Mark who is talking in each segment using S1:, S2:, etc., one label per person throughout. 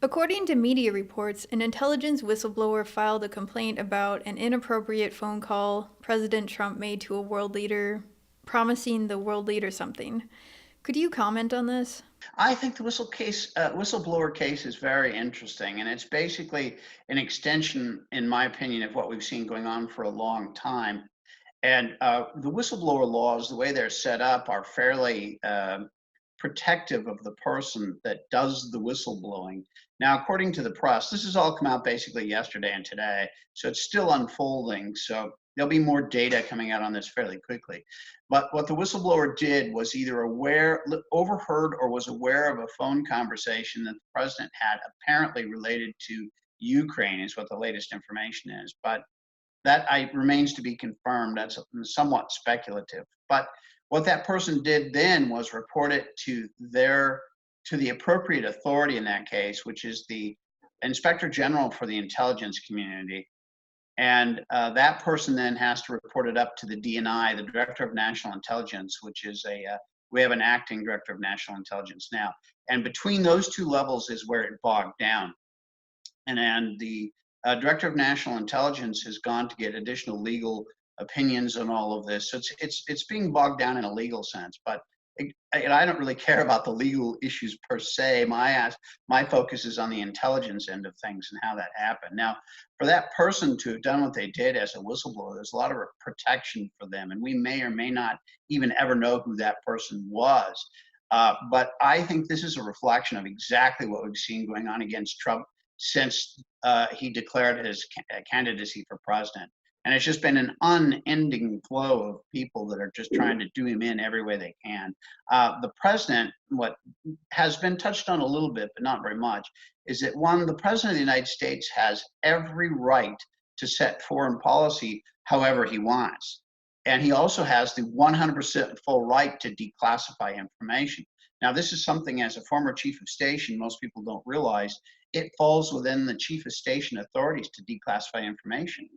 S1: According to media reports, an intelligence whistleblower filed a complaint about an inappropriate phone call President Trump made to a world leader, promising the world leader something. Could you comment on this?
S2: I think the whistleblower case is very interesting, and it's basically an extension, in my opinion, of what we've seen going on for a long time. And the whistleblower laws, the way they're set up, are fairly protective of the person that does the whistleblowing. Now, according to the press, this has all come out basically yesterday and today, so it's still unfolding. So there'll be more data coming out on this fairly quickly. But what the whistleblower did was either overheard, or was aware of a phone conversation that the president had apparently related to Ukraine, is what the latest information is. But remains to be confirmed. That's somewhat speculative. But what that person did then was report it to the appropriate authority in that case, which is the Inspector General for the intelligence community. And that person then has to report it up to the DNI, the Director of National Intelligence, which is we have an acting Director of National Intelligence now. And between those two levels is where it bogged down. And the Director of National Intelligence has gone to get additional legal opinions on all of this. So it's being bogged down in a legal sense. But I don't really care about the legal issues per se. My focus is on the intelligence end of things and how that happened. Now, for that person to have done what they did as a whistleblower, there's a lot of protection for them, and we may or may not even ever know who that person was. But I think this is a reflection of exactly what we've seen going on against Trump since he declared his candidacy for president. And it's just been an unending flow of people that are just trying to do him in every way they can. The president, what has been touched on a little bit, but not very much, is that one, the president of the United States has every right to set foreign policy however he wants. And he also has the 100% full right to declassify information. Now, this is something, as a former chief of station, most people don't realize. It falls within the chief of station authorities to declassify information.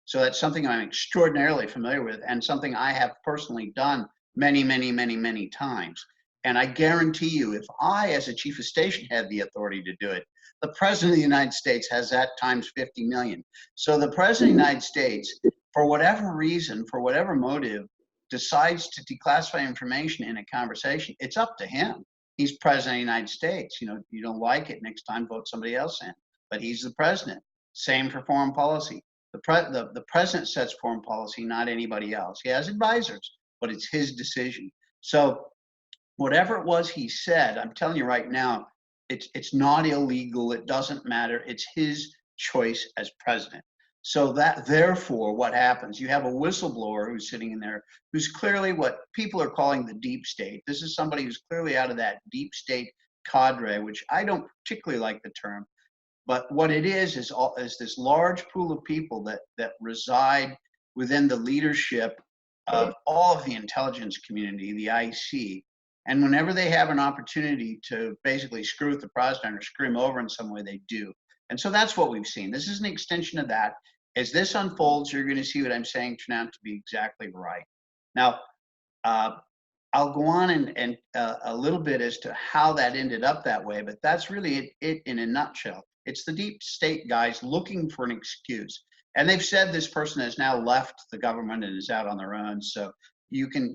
S2: So that's something I'm extraordinarily familiar with, and something I have personally done many, many, many, many times. And I guarantee you, if I, as a chief of station, had the authority to do it, the president of the United States has that times 50 million. So the president of the United States, for whatever reason, for whatever motive, decides to declassify information in a conversation, it's up to him. He's president of the United States. You know, you don't like it, next time vote somebody else in. But he's the president. Same for foreign policy. The president sets foreign policy, not anybody else. He has advisors, but it's his decision. So whatever it was he said, I'm telling you right now, it's not illegal. It doesn't matter. It's his choice as president. So that, therefore, what happens? You have a whistleblower who's sitting in there, who's clearly what people are calling the deep state. This is somebody who's clearly out of that deep state cadre, which I don't particularly like the term. But what it is this large pool of people that reside within the leadership of all of the intelligence community, the IC. And whenever they have an opportunity to basically screw with the president or screw him over in some way, they do. And so that's what we've seen. This is an extension of that. As this unfolds, you're going to see what I'm saying turn out to be exactly right. Now, I'll go on and a little bit as to how that ended up that way, but that's really it in a nutshell. It's the deep state guys looking for an excuse. And they've said this person has now left the government and is out on their own. So you can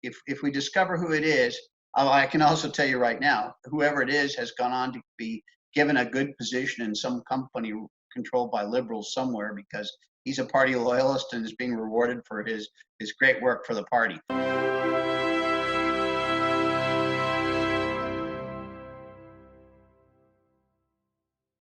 S2: if we discover who it is, I can also tell you right now, whoever it is has gone on to be given a good position in some company controlled by liberals somewhere, because he's a party loyalist and is being rewarded for his great work for the party.